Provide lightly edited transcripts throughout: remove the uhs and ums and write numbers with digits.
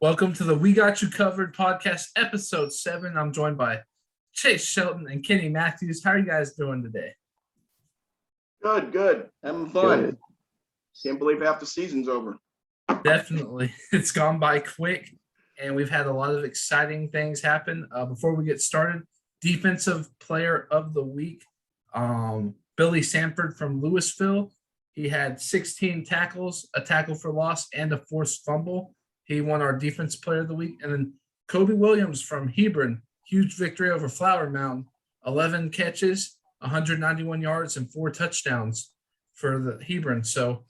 Welcome to the We Got You Covered podcast, episode 7. I'm joined by Chase Shelton and Kenny Matthews. How are you guys doing today? Good. Having fun. Can't believe half the season's over. Definitely. It's gone by quick, and we've had a lot of exciting things happen. Before we get started, Defensive Player of the Week, Billy Sanford from Louisville. He had 16 tackles, a tackle for loss, and a forced fumble. He won our Defense Player of the Week. And then Kobe Williams from Hebron, huge victory over Flower Mound, 11 catches, 191 yards, and 4 touchdowns for the Hebron. So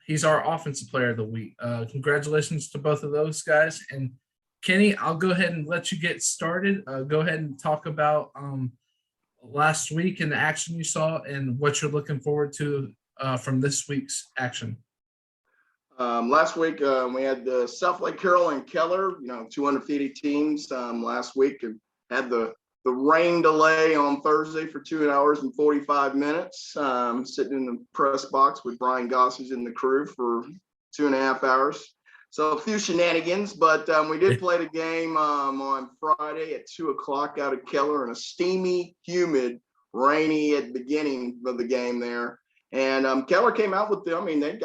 he's our Offensive Player of the Week. Congratulations to both of those guys. And Kenny, I'll go ahead and let you get started. Go ahead and talk about last week and the action you saw and what you're looking forward to from this week's action. Last week, we had the South Lake Carroll and Keller, 250 teams last week, and had the rain delay on Thursday for 2 hours and 45 minutes, sitting in the press box with Brian Gossage and the crew for 2.5 hours. So a few shenanigans, but we did play the game on Friday at 2 o'clock out of Keller in a steamy, humid, rainy at the beginning of the game there. And Keller came out with them. I mean, they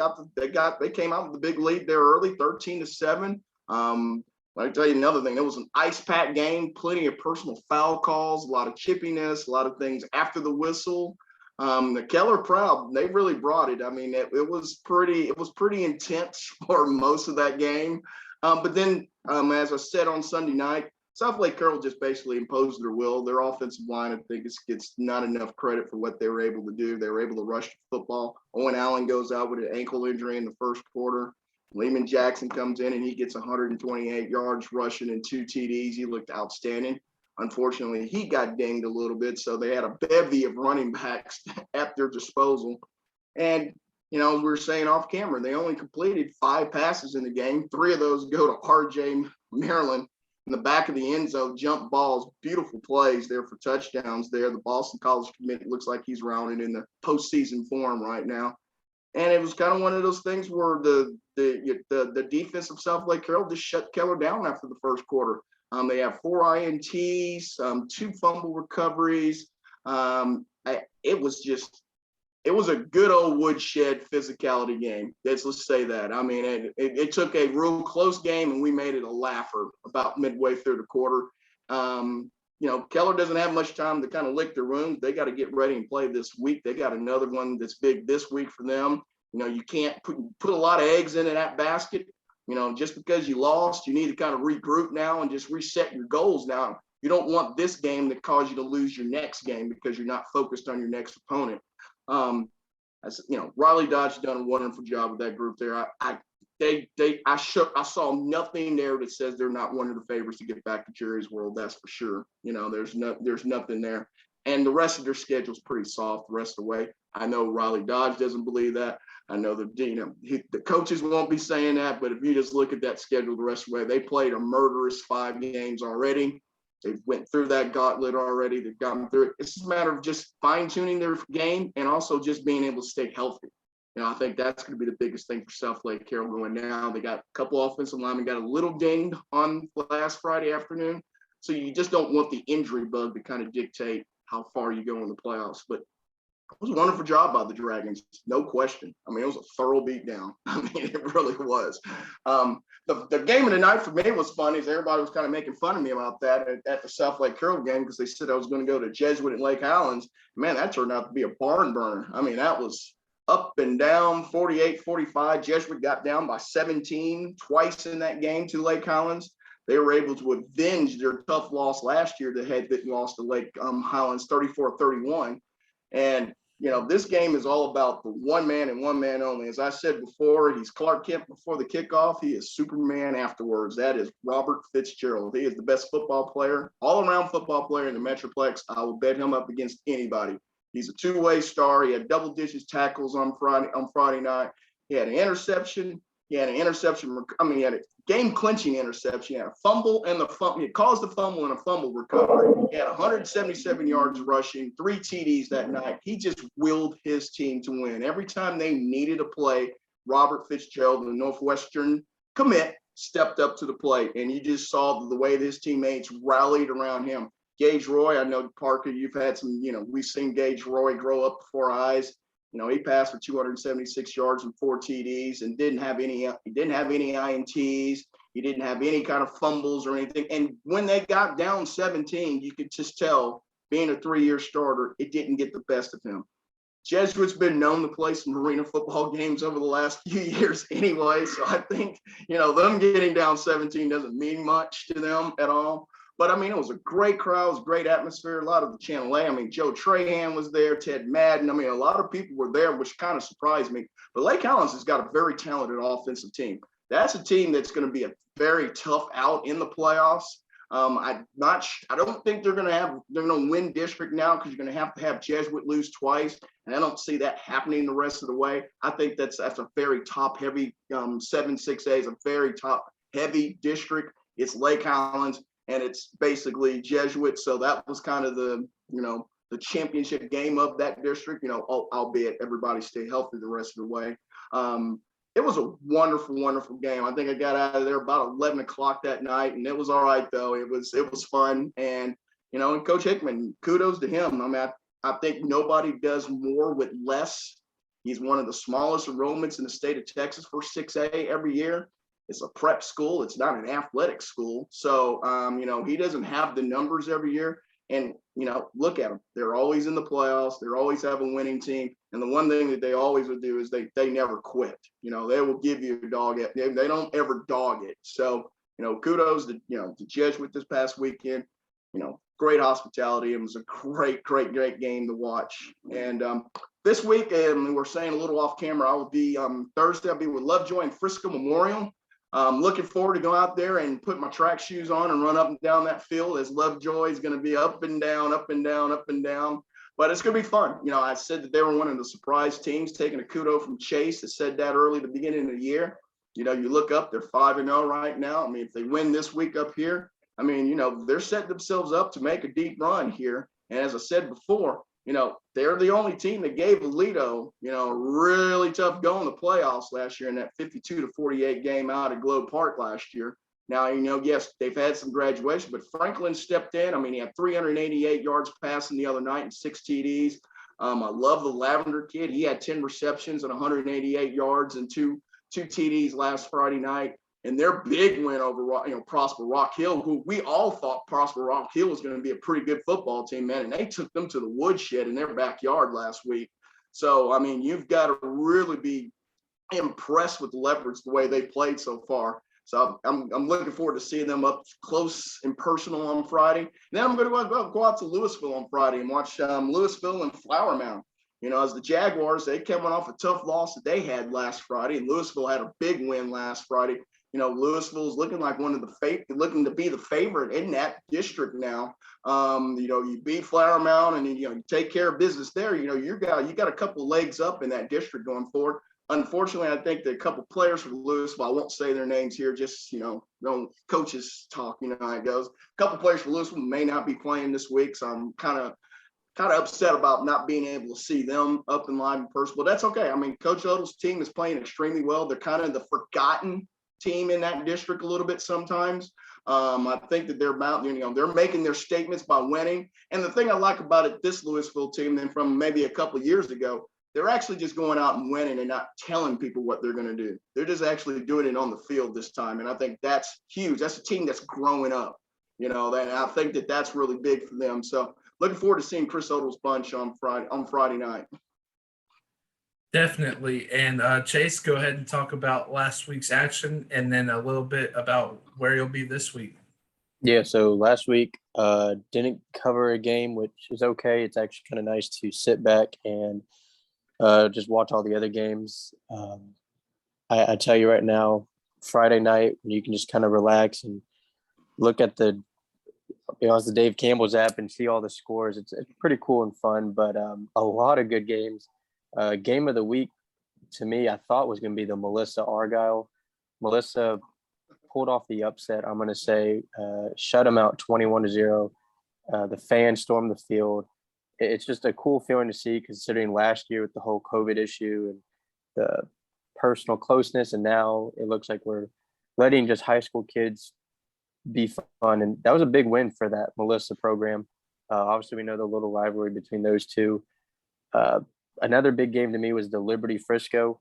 came out with the big lead there early, 13-7. Let me tell you another thing. It was an ice-packed game, plenty of personal foul calls, a lot of chippiness, a lot of things after the whistle. The Keller crowd, they really brought it. I mean, it was pretty intense for most of that game. But then, as I said on Sunday night, South Lake Carroll just basically imposed their will. Their offensive line, I think, gets not enough credit for what they were able to do. They were able to rush the football. Owen Allen goes out with an ankle injury in the first quarter. Lehman Jackson comes in and he gets 128 yards rushing and 2 TDs. He looked outstanding. Unfortunately, he got dinged a little bit, so they had a bevy of running backs at their disposal. And, as we were saying off camera, they only completed 5 passes in the game. 3 of those go to RJ Maryland in the back of the end zone, jump balls, beautiful plays there for touchdowns there. The Boston College commit looks like he's rounded in the postseason form right now. And it was kind of one of those things where the defense of South Lake Carroll just shut Keller down after the first quarter. They have 4 INTs, 2 fumble recoveries. It was a good old woodshed physicality game. Let's say that. I mean, it took a real close game, and we made it a laugher about midway through the quarter. Keller doesn't have much time to kind of lick their wounds. They got to get ready and play this week. They got another one that's big this week for them. You can't put a lot of eggs into that basket. Just because you lost, you need to kind of regroup now and just reset your goals now. You don't want this game to cause you to lose your next game because you're not focused on your next opponent. Riley Dodge done a wonderful job with that group there. I saw nothing there that says they're not one of the favorites to get back to Jerry's World. That's for sure. There's nothing there, and the rest of their schedule's pretty soft the rest of the way. I know Riley Dodge doesn't believe that. I know the coaches won't be saying that, but if you just look at that schedule the rest of the way, they played a murderous 5 games already. They went through that gauntlet already. They've gotten through it. It's just a matter of just fine-tuning their game and also just being able to stay healthy. I think that's going to be the biggest thing for South Lake Carroll going now. They got a couple offensive linemen got a little dinged on last Friday afternoon. So you just don't want the injury bug to kind of dictate how far you go in the playoffs. But it was a wonderful job by the Dragons, no question. I mean, it was a thorough beatdown. I mean, it really was. The game of the night for me was funny, as everybody was kind of making fun of me about that at the South Lake Carroll game because they said I was going to go to Jesuit at Lake Highlands. Man, that turned out to be a barn burner. I mean, that was up and down, 48-45. Jesuit got down by 17 twice in that game to Lake Highlands. They were able to avenge their tough loss last year that had lost to Lake Highlands 34-31. And this game is all about the one man and one man only. As I said before, he's Clark Kent before the kickoff. He is Superman afterwards. That is Robert Fitzgerald. He is the best football player, all-around football player in the Metroplex. I will bet him up against anybody. He's a two-way star. He had double-digit tackles on Friday night. He had an interception. He had a game-clinching interception. He had a fumble and he caused the fumble and a fumble recovery. He had 177 yards rushing, 3 TDs that night. He just willed his team to win. Every time they needed a play, Robert Fitzgerald, the Northwestern commit, stepped up to the plate, and you just saw the way his teammates rallied around him. Gage Roy, I know, Parker, you've had some, we've seen Gage Roy grow up before our eyes. He passed for 276 yards and 4 TDs and didn't have any INTs. He didn't have any kind of fumbles or anything. And when they got down 17, you could just tell, being a 3-year starter, it didn't get the best of him. Jesuit's been known to play some arena football games over the last few years anyway. So I think, them getting down 17 doesn't mean much to them at all. But, it was a great crowd. It was a great atmosphere. A lot of the Channel A. Joe Trahan was there, Ted Madden. A lot of people were there, which kind of surprised me. But Lake Highlands has got a very talented offensive team. That's a team that's going to be a very tough out in the playoffs. I don't think they're going to win district now, because you're going to have Jesuit lose twice. And I don't see that happening the rest of the way. I think that's a very top heavy, 7-6A is a very top heavy district. It's Lake Highlands, and it's basically Jesuit. So that was kind of the championship game of that district, albeit everybody stay healthy the rest of the way. It was a wonderful, wonderful game. I think I got out of there about 11 o'clock that night, and it was all right, though. It was fun. And, and Coach Hickman, kudos to him. I think nobody does more with less. He's one of the smallest enrollments in the state of Texas for 6A every year. It's a prep school. It's not an athletic school. So, he doesn't have the numbers every year. And, look at them. They're always in the playoffs. They always have a winning team. And the one thing that they always would do is they never quit. They will give you a dog. They don't ever dog it. So, kudos to, to Jesuit this past weekend. Great hospitality. It was a great, great, great game to watch. And this week, and we're saying a little off camera, I will be Thursday. I'll be with Lovejoy and Frisco Memorial. Looking forward to go out there and put my track shoes on and run up and down that field, as Lovejoy is going to be up and down, up and down, up and down. But it's going to be fun. I said that they were one of the surprise teams, taking a kudo from Chase. I said that early at the beginning of the year. You look up, they're 5-0 right now. If they win this week up here, they're setting themselves up to make a deep run here. And as I said before, they're the only team that gave Alito, a really tough go in the playoffs last year in that 52-48 game out at Globe Park last year. Now, yes, they've had some graduation, but Franklin stepped in. He had 388 yards passing the other night and 6 TDs. I love the Lavender kid. He had 10 receptions and 188 yards and two TDs last Friday night. And their big win over, Prosper Rock Hill, who we all thought Prosper Rock Hill was going to be a pretty good football team, man. And they took them to the woodshed in their backyard last week. So, you've got to really be impressed with the Leopards the way they played so far. So I'm looking forward to seeing them up close and personal on Friday. And then I'm going to go out to Louisville on Friday and watch Louisville and Flower Mound. As the Jaguars, they came off a tough loss that they had last Friday, and Louisville had a big win last Friday. Louisville is looking like looking to be the favorite in that district now. You beat Flower Mound, and you take care of business there. You got a couple legs up in that district going forward. Unfortunately, I think that a couple players from Louisville, I won't say their names here, just coaches talk, how it goes. A couple players from Louisville may not be playing this week, so I'm kind of upset about not being able to see them up and live in person. But that's okay. Coach Odell's team is playing extremely well. They're kind of the forgotten team in that district a little bit sometimes. I think that they're making their statements by winning. And the thing I like about it, this Louisville team, then from maybe a couple of years ago, they're actually just going out and winning and not telling people what they're going to do. They're just actually doing it on the field this time. And I think that's huge. That's a team that's growing up, and I think that that's really big for them. So looking forward to seeing Chris Odell's bunch on Friday night. Definitely. And Chase, go ahead and talk about last week's action and then a little bit about where you'll be this week. Yeah, so last week didn't cover a game, which is okay. It's actually kind of nice to sit back and just watch all the other games. I tell you right now, Friday night, you can just kind of relax and look at the Dave Campbell's app and see all the scores. It's pretty cool and fun, but a lot of good games. Game of the week to me, I thought was going to be the Melissa Argyle. Melissa pulled off the upset. I'm going to say shut them out 21-0. The fans stormed the field. It's just a cool feeling to see, considering last year with the whole COVID issue and the personal closeness, and now it looks like we're letting just high school kids be fun. And that was a big win for that Melissa program. Obviously, we know the little rivalry between those two. Uh, Another big game to me was the Liberty Frisco.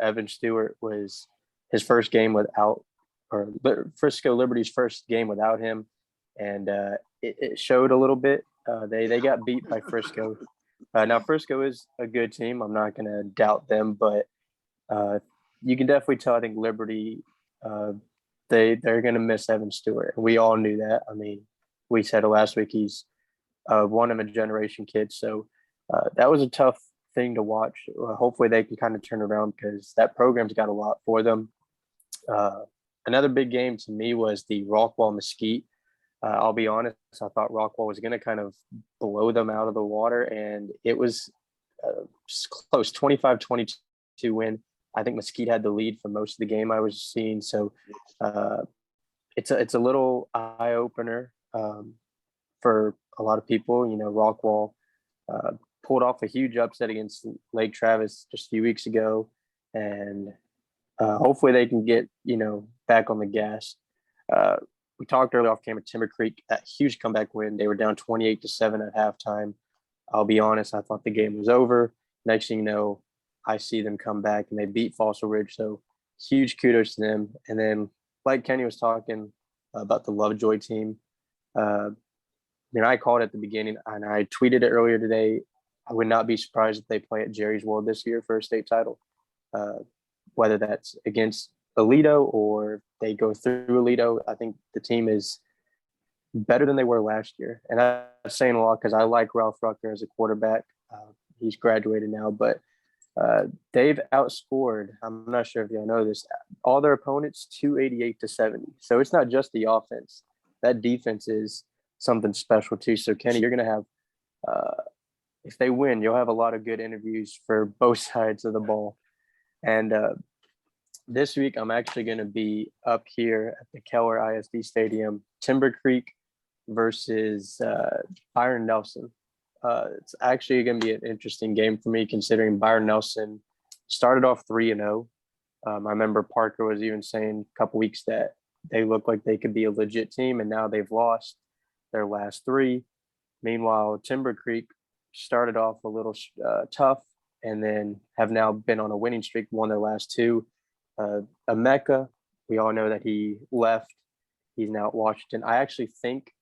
Evan Stewart was his first game without, or Frisco Liberty's first game without him, and it showed a little bit. They got beat by Frisco. Now Frisco is a good team. I'm not going to doubt them, but you can definitely tell. I think Liberty, they're going to miss Evan Stewart. We all knew that. I mean, we said it last week. He's one of a generation kid. So that was a tough thing to watch. Hopefully they can kind of turn around because that program's got a lot for them. Another big game to me was the Rockwall Mesquite. I'll be honest, I thought Rockwall was going to kind of blow them out of the water, and it was close, 25-22 win. I think Mesquite had the lead for most of the game I was seeing. So it's a little eye opener for a lot of people. You know, Rockwall pulled off a huge upset against Lake Travis just a few weeks ago, and hopefully they can get, back on the gas. We talked earlier off camera, Timber Creek, that huge comeback win. They were down 28-7 at halftime. I'll be honest, I thought the game was over. Next thing you know, I see them come back and they beat Fossil Ridge. So huge kudos to them. And then, like Kenny was talking about the Lovejoy team, I called it at the beginning and I tweeted it earlier today. I would not be surprised if they play at Jerry's World this year for a state title, whether that's against Alito or they go through Alito. I think the team is better than they were last year. And I'm saying a lot because I like Ralph Rucker as a quarterback. He's graduated now, but they've outscored, I'm not sure if y'all know this, all their opponents 288-70. So it's not just the offense. That defense is something special too. So Kenny, you're going to have, if they win, you'll have a lot of good interviews for both sides of the ball. And this week, I'm actually going to be up here at the Keller ISD Stadium, Timber Creek versus Byron Nelson. It's actually going to be an interesting game for me, considering Byron Nelson started off 3-0. I remember Parker was even saying a couple weeks that they look like they could be a legit team, and now they've lost their last 3. Meanwhile, Timber Creek started off a little tough and then have now been on a winning streak, won their last 2. Emeka, we all know that he left. He's now at Washington. I actually think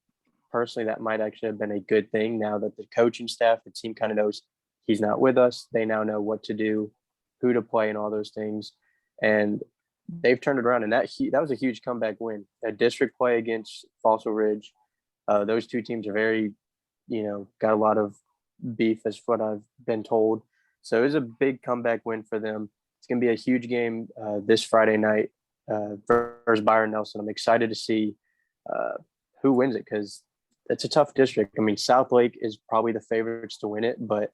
personally that might actually have been a good thing now that the coaching staff, the team kind of knows he's not with us. They now know what to do, who to play, and all those things. And they've turned it around. And that was a huge comeback win. A district play against Fossil Ridge. Those two teams are very, got a lot of beef, is what I've been told. So it was a big comeback win for them. It's going to be a huge game this Friday night versus Byron Nelson. I'm excited to see who wins it because it's a tough district. I mean, South Lake is probably the favorites to win it, but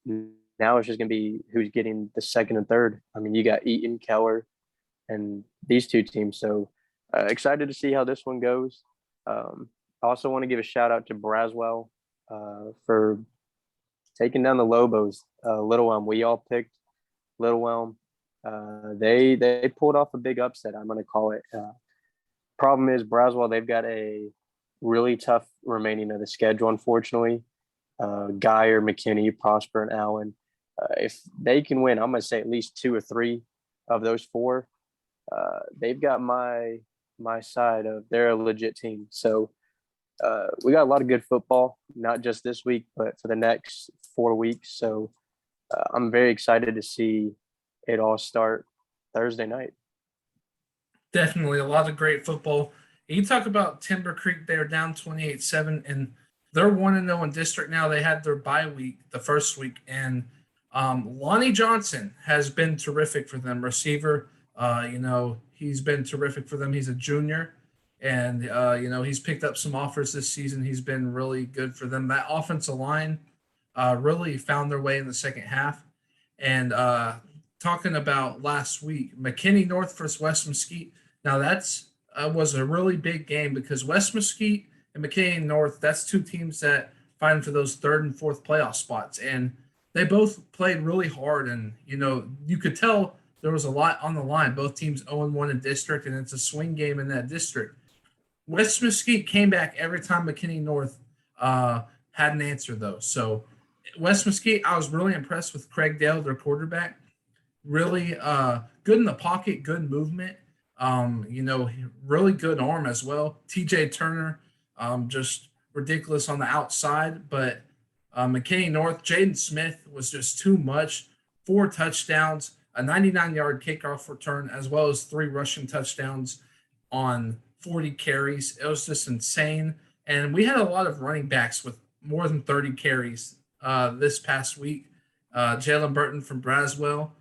now it's just going to be who's getting the second and third. I mean, you got Eaton, Keller, and these two teams. So excited to see how this one goes. I also want to give a shout out to Braswell for taking down the Lobos. Little Elm, we all picked Little Elm. They pulled off a big upset, I'm going to call it. Problem is, Braswell, they've got a really tough remaining of the schedule, unfortunately. Geyer, McKinney, Prosper, and Allen. If they can win, I'm going to say at least 2 or 3 of those 4. They've got my side of they're a legit team. So we got a lot of good football, not just this week, but for the next 4 weeks. So I'm very excited to see it all start Thursday night. Definitely a lot of great football. You talk about Timber Creek, they're down 28-7, and they're 1-0 in district now. They had their bye week, the first week, and Lonnie Johnson has been terrific for them. Receiver, he's been terrific for them. He's a junior, and, he's picked up some offers this season. He's been really good for them. That offensive line really found their way in the second half. And talking about last week, McKinney North versus West Mesquite. Now that's was a really big game because West Mesquite and McKinney North, that's 2 teams that fight for those 3rd and 4th playoff spots. And they both played really hard. And, you could tell there was a lot on the line. Both teams 0-1 in district, and it's a swing game in that district. West Mesquite came back every time McKinney North had an answer, though. So West Mesquite, I was really impressed with Craig Dale, their quarterback. Really good in the pocket, good movement. Really good arm as well. TJ Turner, just ridiculous on the outside, but McKinney North, Jaden Smith was just too much. 4 touchdowns, a 99-yard kickoff return, as well as 3 rushing touchdowns on 40 carries. It was just insane. And we had a lot of running backs with more than 30 carries this past week. Jalen Burton from Braswell,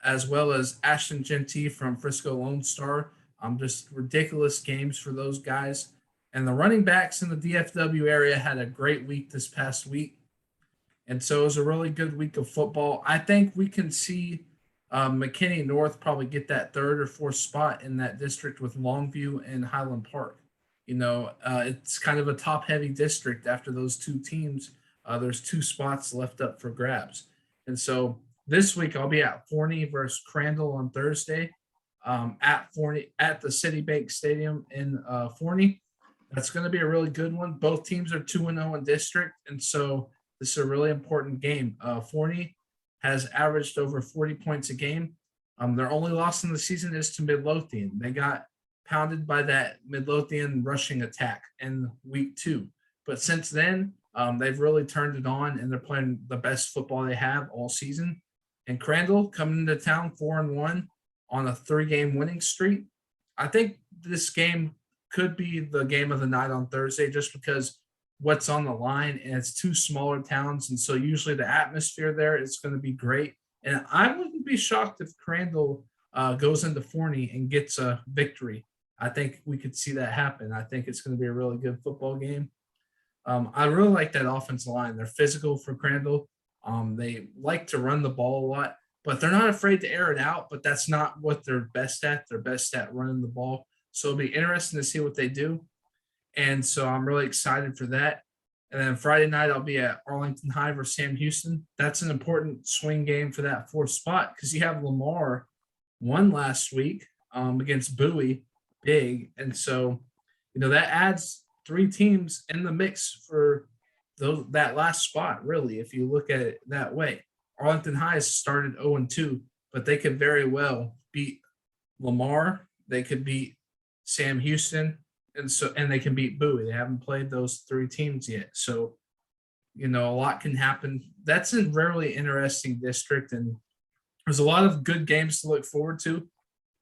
as well as Ashton Genty from Frisco Lone Star. Just ridiculous games for those guys. And the running backs in the DFW area had a great week this past week. And so it was a really good week of football. I think we can see McKinney North probably get that 3rd or 4th spot in that district with Longview and Highland Park. It's kind of a top-heavy district after those 2 teams. There's 2 spots left up for grabs. And so this week I'll be at Forney versus Crandall on Thursday at Forney at the Citibank Stadium in Forney. That's going to be a really good one. Both teams are 2-0 in district, and so this is a really important game. Forney has averaged over 40 points a game. Their only loss in the season is to Midlothian. They got pounded by that Midlothian rushing attack in week 2. But since then, they've really turned it on, and they're playing the best football they have all season. And Crandall coming into town 4-1 on a 3-game winning streak. I think this game could be the game of the night on Thursday just because what's on the line, and it's 2 smaller towns. And so usually the atmosphere there is going to be great. And I wouldn't be shocked if Crandall goes into Forney and gets a victory. I think we could see that happen. I think it's going to be a really good football game. I really like that offensive line. They're physical for Crandall. They like to run the ball a lot, but they're not afraid to air it out, but that's not what they're best at. They're best at running the ball. So it'll be interesting to see what they do. And so I'm really excited for that. And then Friday night, I'll be at Arlington High versus Sam Houston. That's an important swing game for that 4th spot because you have Lamar won last week against Bowie, big. And so, that adds 3 teams in the mix for that last spot, really, if you look at it that way. Arlington High has started 0-2, but they could very well beat Lamar. They could beat Sam Houston, and they can beat Bowie. They haven't played those 3 teams yet. So, a lot can happen. That's a really interesting district, and there's a lot of good games to look forward to.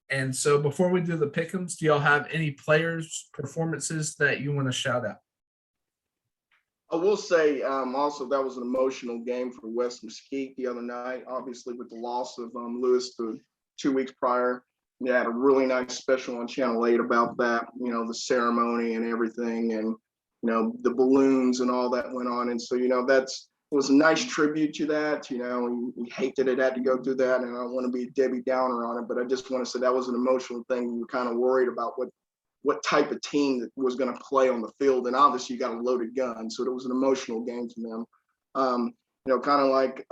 And so before we do the pick'ems, do y'all have any players' performances that you want to shout out? I will say also that was an emotional game for West Mesquite the other night, obviously with the loss of Lewis the 2 weeks prior. They had a really nice special on Channel 8 about that, the ceremony and everything, and, the balloons and all that went on. And so, it was a nice tribute to that. We hate that it had to go through that, and I don't want to be a Debbie Downer on it, but I just want to say that was an emotional thing. We were kind of worried about what type of team that was going to play on the field, and obviously you got a loaded gun, so it was an emotional game for them. Kind of like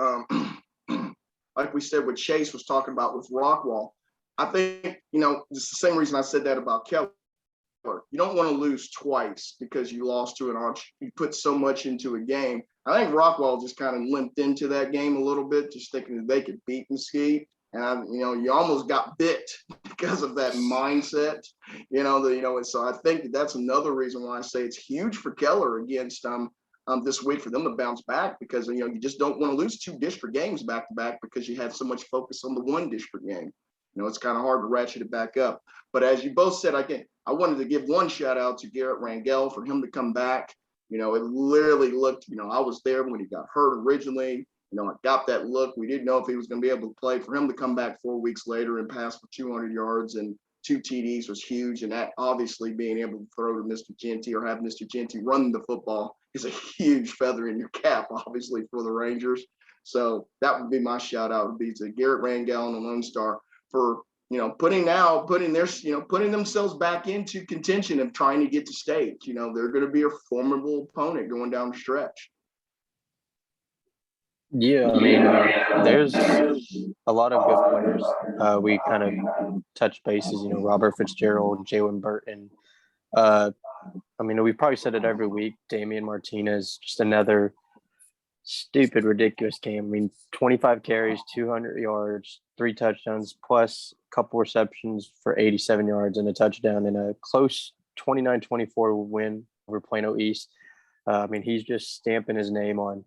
like we said, what Chase was talking about with Rockwall. I think, it's the same reason I said that about Keller. You don't want to lose twice because you lost to an arch. You put so much into a game. I think Rockwall just kind of limped into that game a little bit, just thinking that they could beat Mesquite. And you almost got bit because of that mindset. And so I think that's another reason why I say it's huge for Keller against this week for them to bounce back, because you just don't want to lose 2 district games back to back because you had so much focus on the 1 district game. It's kind of hard to ratchet it back up. But as you both said, I wanted to give one shout out to Garrett Rangel for him to come back. It literally looked, I was there when he got hurt originally. I got that look. We didn't know if he was going to be able to play. For him to come back 4 weeks later and pass for 200 yards and 2 TDs was huge. And that obviously being able to throw to Mr. Genty or have Mr. Genty run the football is a huge feather in your cap, obviously, for the Rangers. So that would be my shout out, would be to Garrett Rangel and the Lone Star for putting themselves back into contention of trying to get to state. They're going to be a formidable opponent going down the stretch. Yeah, I mean, there's a lot of good players. We kind of touch bases, Robert Fitzgerald, Jalen Burton. Uh, I mean, we probably said it every week. Damian Martinez, just another stupid, ridiculous game. I mean, 25 carries, 200 yards, 3 touchdowns, plus a couple receptions for 87 yards and a touchdown in a close 29-24 win over Plano East. I mean, he's just stamping his name on,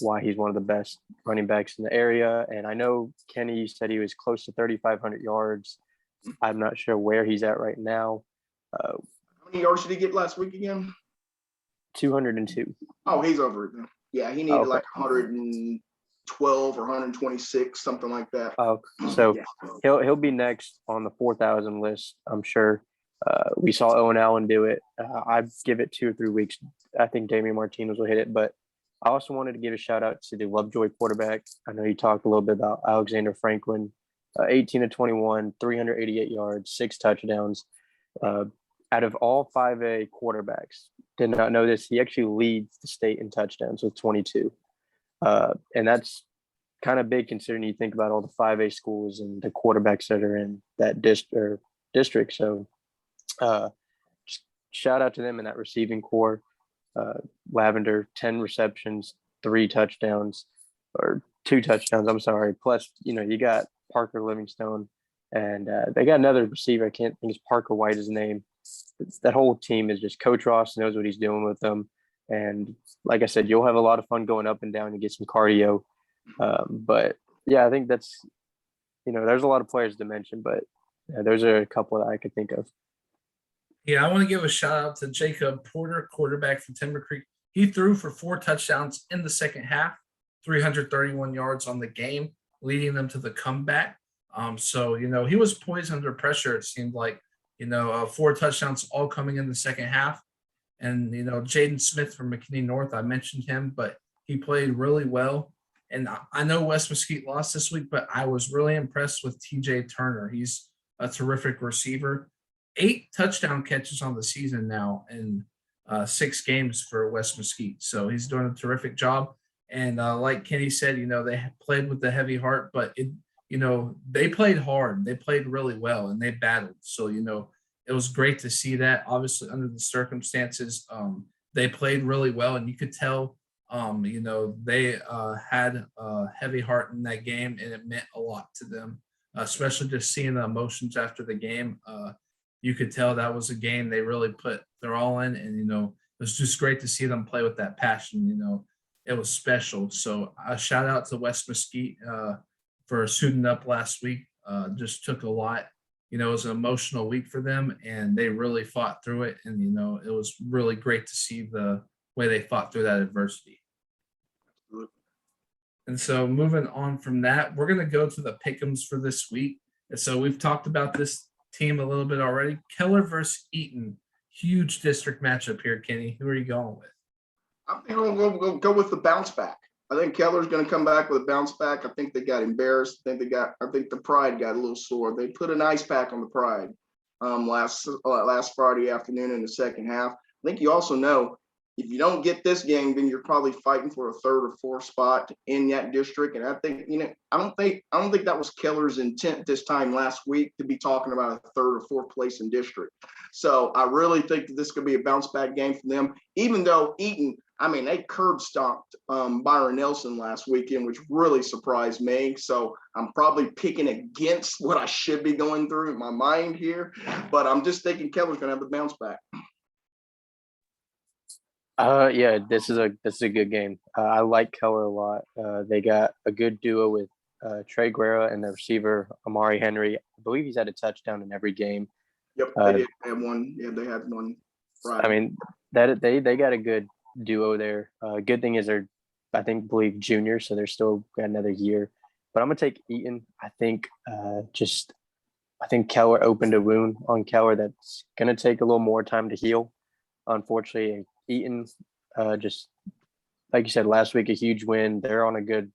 why he's one of the best running backs in the area. And I know Kenny said he was close to 3,500 yards. I'm not sure where he's at right now. How many yards did he get last week again? 202. Oh, he's over it then. Yeah, he needed like 112 or 126, something like that. Oh, so he'll be next on the 4,000 list, I'm sure. We saw Owen Allen do it. I'd give it 2 or 3 weeks. I think Damian Martinez will hit it, but I also wanted to give a shout out to the Lovejoy quarterback. I know you talked a little bit about Alexander Franklin, 18 to 21, 388 yards, 6 touchdowns. Out of all 5A quarterbacks, did not know this, he actually leads the state in touchdowns with 22. And that's kind of big considering you think about all the 5A schools and the quarterbacks that are in that district. So just shout out to them in that receiving core. Lavender, 10 receptions, 3 touchdowns, or 2 touchdowns, I'm sorry. Plus, you got Parker Livingstone, and they got another receiver. I can't think it's Parker White, his name. That whole team is just Coach Ross knows what he's doing with them. And like I said, you'll have a lot of fun going up and down and get some cardio. But yeah, I think that's, there's a lot of players to mention, but those are a couple that I could think of. Yeah, I want to give a shout out to Jacob Porter, quarterback from Timber Creek. He threw for 4 touchdowns in the second half, 331 yards on the game, leading them to the comeback. So, he was poised under pressure, it seemed like, 4 touchdowns all coming in the second half. And, Jaden Smith from McKinney North, I mentioned him, but he played really well. And I know West Mesquite lost this week, but I was really impressed with TJ Turner. He's a terrific receiver. 8 touchdown catches on the season now in 6 games for West Mesquite. So he's doing a terrific job. And like Kenny said, they played with the heavy heart, but they played hard. They played really well and they battled. So, it was great to see that. Obviously, under the circumstances, they played really well. And you could tell, they had a heavy heart in that game and it meant a lot to them, especially just seeing the emotions after the game. You could tell that was a game they really put their all in. And, it was just great to see them play with that passion. It was special. So a shout out to West Mesquite for suiting up last week. Just took a lot. It was an emotional week for them and they really fought through it. And, it was really great to see the way they fought through that adversity. And so moving on from that, we're going to go to the pick'ems for this week. And so we've talked about this team a little bit already. Keller versus Eaton, huge district matchup here, Kenny. Who are you going with? I think we'll go with the bounce back. I think Keller's going to come back with a bounce back. I think they got embarrassed. I think the Pride got a little sore. They put an ice pack on the Pride last Friday afternoon in the second half. I think you also know if you don't get this game, then you're probably fighting for a 3rd or 4th spot in that district. And I think, I don't think that was Keller's intent this time last week to be talking about a 3rd or 4th place in district. So I really think that this could be a bounce back game for them, even though Eaton, they curb stomped Byron Nelson last weekend, which really surprised me. So I'm probably picking against what I should be going through in my mind here, but I'm just thinking Keller's going to have the bounce back. Yeah, this is a good game. I like Keller a lot. They got a good duo with Trey Guerra and the receiver Amari Henry. I believe he's had a touchdown in every game. Yep, they did have one. Yeah, they had one. Friday. That they got a good duo there. Good thing is they're, believe junior, so they're still got another year. But I'm gonna take Eaton. I think Keller opened a wound on Keller that's gonna take a little more time to heal. Unfortunately, Eaton, just like you said last week, a huge win. They're on a good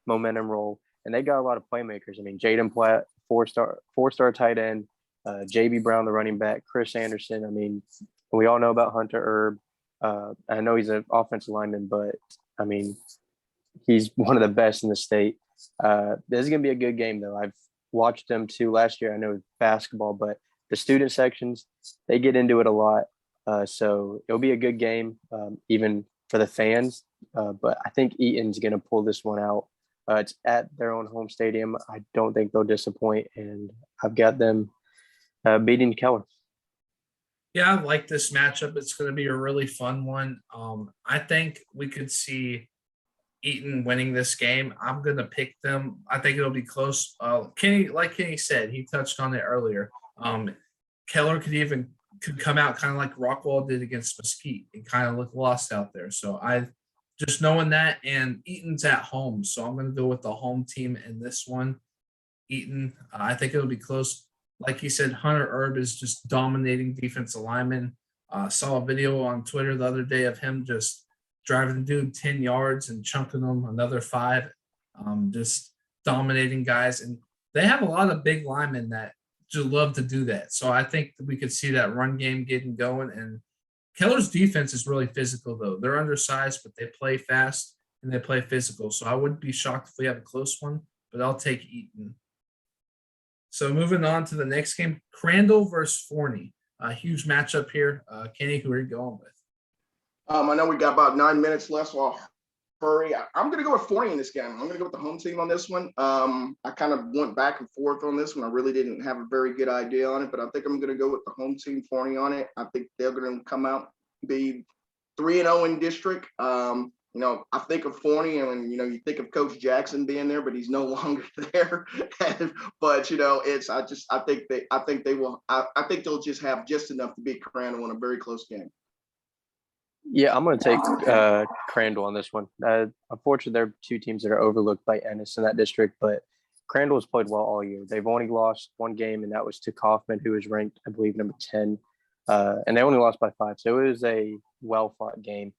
momentum roll, and they got a lot of playmakers. Jaden Platt, four-star tight end, JB Brown, the running back, Chris Anderson. We all know about Hunter Erb. I know he's an offensive lineman, but He's one of the best in the state. This is going to be a good game, though. I've watched them too last year. I know basketball, but the student sections, they get into it a lot. So it'll be a good game, even for the fans. But I think Eaton's going to pull this one out. It's at their own home stadium. I don't think they'll disappoint, and I've got them beating Keller. Yeah, I like this matchup. It's going to be a really fun one. I think we could see Eaton winning this game. I'm going to pick them. I think it'll be close. Like Kenny said, he touched on it earlier. Keller could come out kind of like Rockwall did against Mesquite and kind of look lost out there. So I just knowing that, and Eaton's at home, so I'm going to go with the home team in this one. Eaton, I think it'll be close. Like he said, Hunter Erb is just dominating defensive lineman. Saw a video on Twitter the other day of him just driving the dude 10 yards and chunking them another 5, just dominating guys. And they have a lot of big linemen that just love to do that. So I think that we could see that run game getting going. And Keller's defense is really physical, though. They're undersized, but they play fast and they play physical. So I wouldn't be shocked if we have a close one, but I'll take Eaton. So moving on to the next game, Crandall versus Forney. A huge matchup here. Kenny, who are you going with? I know we got about 9 minutes left, so I'll hurry. I'm going to go with Forney in this game. I'm going to go with the home team on this one. I kind of went back and forth on this one. I really didn't have a very good idea on it, but I think I'm going to go with the home team, Forney, on it. I think they're going to come out, be 3-0 in district. I think of Forney, and you think of Coach Jackson being there, but he's no longer there. But I think they'll just have just enough to beat Crandall in a very close game. Yeah, I'm going to take Crandall on this one. Unfortunately, there are 2 teams that are overlooked by Ennis in that district, but Crandall has played well all year. They've only lost 1 game, and that was to Kaufman, who was ranked, I believe, number 10. And they only lost by 5. So it was a well-fought game.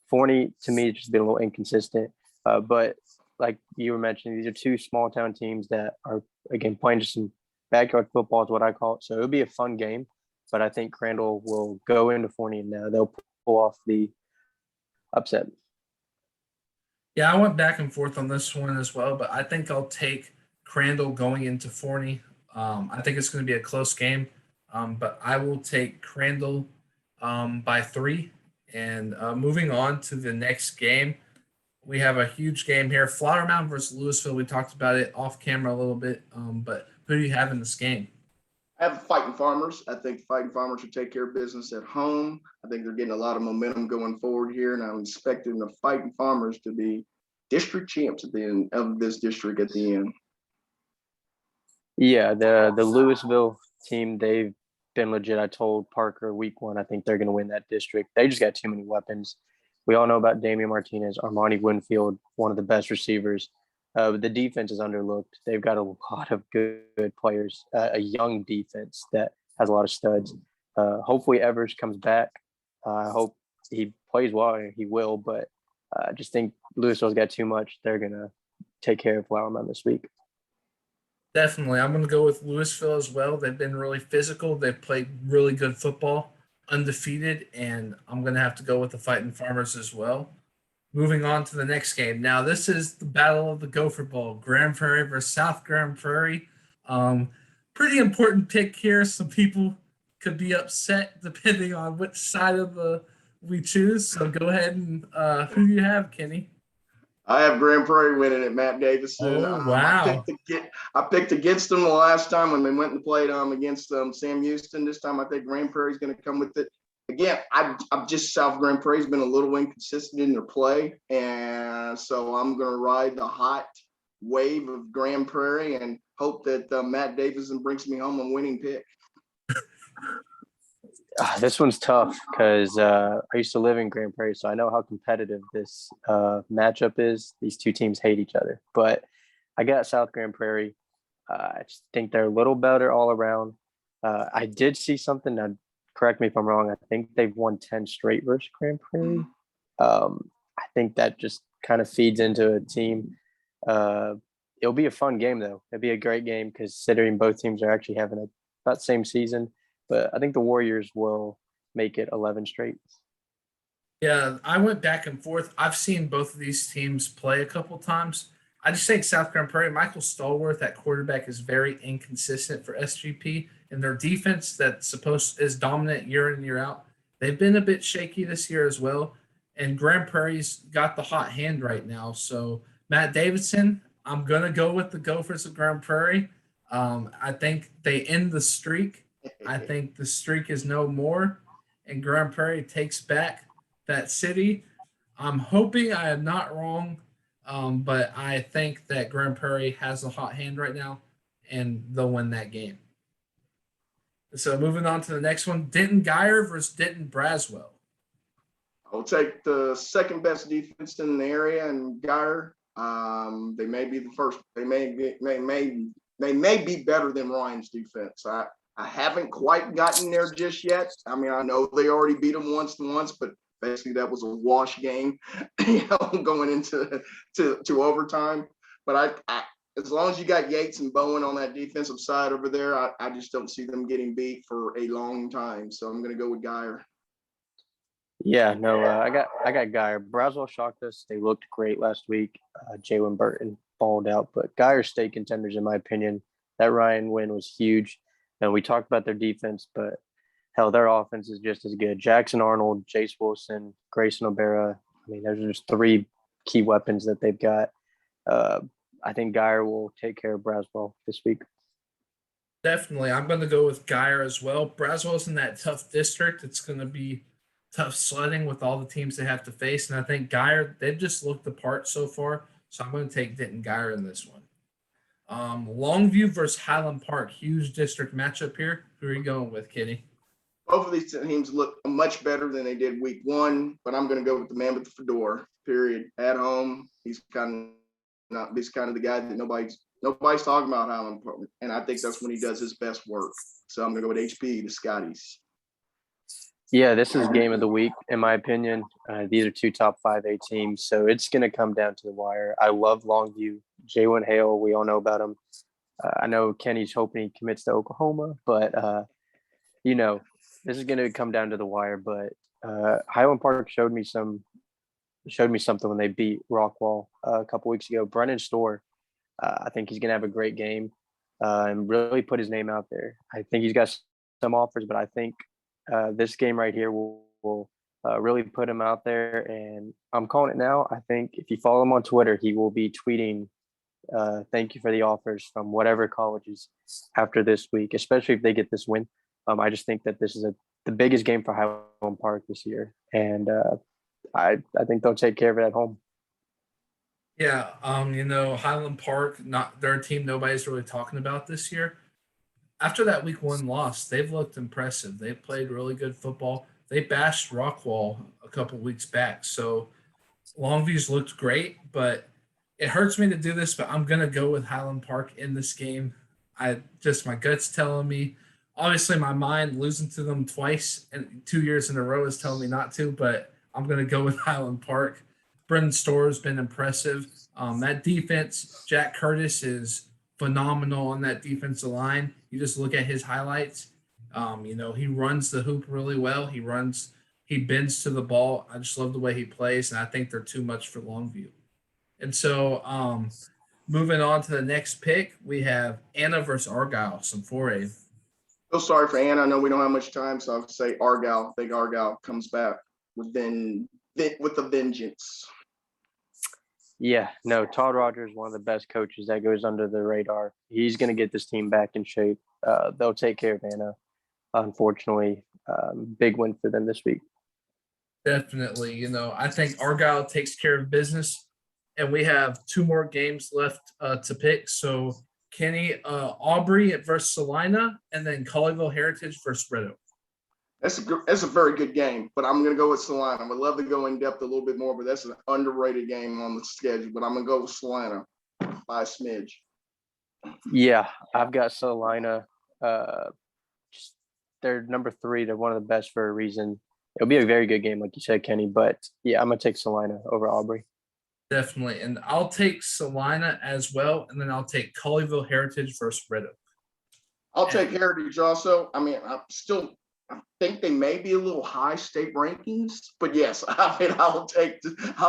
Forney, to me, just been a little inconsistent. But like you were mentioning, these are 2 small-town teams that are, again, playing just some backyard football is what I call it. So it'll be a fun game. But I think Crandall will go into Forney, and they'll pull off the upset. Yeah, I went back and forth on this one as well, but I think I'll take Crandall going into Forney. I think it's going to be a close game, but I will take Crandall by 3. And moving on to the next game, we have a huge game here. Flower Mound versus Louisville. We talked about it off camera a little bit, but who do you have in this game? I have Fighting Farmers. I think Fighting Farmers will take care of business at home. I think they're getting a lot of momentum going forward here, and I'm expecting the Fighting Farmers to be district champs at the end of this district at the end. Yeah, the Louisville team, they've been legit. I told Parker week 1, I think they're going to win that district. They just got too many weapons. We all know about Damian Martinez, Armani Winfield, one of the best receivers. The defense is underlooked. They've got a lot of good players, a young defense that has a lot of studs. Hopefully Evers comes back. I hope he plays well. He will, but I just think Louisville's got too much. They're going to take care of Flower Mound this week. Definitely. I'm going to go with Louisville as well. They've been really physical. They've played really good football, undefeated, and I'm going to have to go with the Fighting Farmers as well. Moving on to the next game. Now, this is the battle of the Gopher Bowl, Grand Prairie versus South Grand Prairie. Pretty important pick here. Some people could be upset depending on which side of we choose. So go ahead and who do you have, Kenny? I have Grand Prairie winning it, Matt Davison. Oh, wow. I picked against them the last time when they went and played against Sam Houston. This time I think Grand Prairie's going to come with it. Again, I'm just South Grand Prairie's been a little inconsistent in their play, and so I'm going to ride the hot wave of Grand Prairie and hope that Matt Davison brings me home a winning pick. This one's tough because I used to live in Grand Prairie, so I know how competitive this matchup is. These 2 teams hate each other, but I got South Grand Prairie. I just think they're a little better all around. I did see something. Now, correct me if I'm wrong. I think they've won 10 straight versus Grand Prairie. I think that just kind of feeds into a team. It'll be a fun game, though. It'll be a great game considering both teams are actually having about the same season. But I think the Warriors will make it 11 straight. Yeah, I went back and forth. I've seen both of these teams play a couple times. I just think South Grand Prairie, Michael Stallworth at quarterback is very inconsistent for SGP, and their defense that's supposed is dominant year in year out. They've been a bit shaky this year as well, and Grand Prairie's got the hot hand right now. So Matt Davidson, I'm gonna go with the Gophers of Grand Prairie. I think they end the streak. I think the streak is no more, and Grand Prairie takes back that city. I'm hoping I am not wrong, but I think that Grand Prairie has a hot hand right now, and they'll win that game. So moving on to the next one, Denton Geyer versus Denton Braswell. I'll take the second best defense in the area and Geyer. They may be the first. They may be better than Ryan's defense. I haven't quite gotten there just yet. I mean, I know they already beat them once, but basically that was a wash game, going into overtime. But I as long as you got Yates and Bowen on that defensive side over there, I just don't see them getting beat for a long time. So I'm going to go with Geyer. Yeah, no, I got Geyer. Braswell shocked us. They looked great last week. Jalen Burton balled out, but Geyer's state contenders, in my opinion. That Ryan win was huge. And we talked about their defense, but hell, their offense is just as good. Jackson Arnold, Jace Wilson, Grayson O'Bara. I mean, there's just three key weapons that they've got. I think Geyer will take care of Braswell this week. Definitely. I'm going to go with Geyer as well. Braswell's in that tough district. It's going to be tough sledding with all the teams they have to face. And I think Geyer, they've just looked the part so far. So I'm going to take Denton Geyer in this one. Longview versus Highland Park. Huge district matchup here. Who are you going with, Kitty? Both of these teams look much better than they did week one, but I'm going to go with the man with the fedora, period. At home, he's kind of the guy that nobody's talking about Highland Park. And I think that's when he does his best work. So I'm going to go with HP, the Scotties. Yeah, this is game of the week, in my opinion. These are two top 5A teams, so it's going to come down to the wire. I love Longview. Jalen Hale, we all know about him. I know Kenny's hoping he commits to Oklahoma, but, this is going to come down to the wire. But Highland Park showed me something when they beat Rockwall a couple weeks ago. Brennan Storr, I think he's going to have a great game and really put his name out there. I think he's got some offers, but I think this game right here will really put him out there. And I'm calling it now. I think if you follow him on Twitter, he will be tweeting, thank you for the offers from whatever colleges after this week, especially if they get this win. I just think that this is the biggest game for Highland Park this year. And I think they'll take care of it at home. Yeah, Highland Park, not their team nobody's really talking about this year. After that week one loss, they've looked impressive. They've played really good football. They bashed Rockwall a couple weeks back. So Longview's looked great, but it hurts me to do this, but I'm going to go with Highland Park in this game. My gut's telling me. Obviously, my mind losing to them twice and 2 years in a row is telling me not to, but I'm going to go with Highland Park. Brendan Storr has been impressive. That defense, Jack Curtis is phenomenal on that defensive line. You just look at his highlights. He runs the hoop really well. He bends to the ball. I just love the way he plays, and I think they're too much for Longview. And so moving on to the next pick, we have Anna versus Argyle, some 4A. So sorry for Anna. I know we don't have much time, so I'll say Argyle. I think Argyle comes back with a vengeance. Yeah, no, Todd Rogers, one of the best coaches that goes under the radar. He's going to get this team back in shape. They'll take care of Anna. Unfortunately, big win for them this week. Definitely. I think Argyle takes care of business, and we have 2 more games left to pick. So, Kenny, Aubrey versus Salina, and then Colleyville Heritage versus Red Oak. That's a very good game, but I'm going to go with Salina. I would love to go in depth a little bit more, but that's an underrated game on the schedule. But I'm going to go with Salina by a smidge. Yeah, I've got Salina. They're number 3. They're one of the best for a reason. It'll be a very good game, like you said, Kenny. But, yeah, I'm going to take Salina over Aubrey. Definitely. And I'll take Salina as well, and then I'll take Colleyville Heritage versus Red Oak. I'll take Heritage also. I mean, I'm still I think they may be a little high state rankings, but yes, I mean, I'll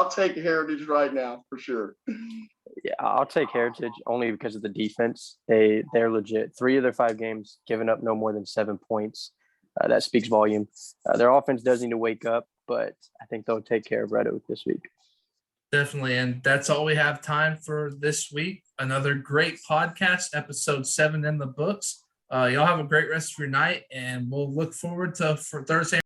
take Heritage right now for sure. Yeah, I'll take Heritage only because of the defense. They're legit. 3 of their 5 games giving up no more than 7 points. That speaks volume. Their offense does need to wake up, but I think they'll take care of Red Oak this week. Definitely. And that's all we have time for this week. Another great podcast, episode 7 in the books. Y'all have a great rest of your night, and we'll look forward to for Thursday.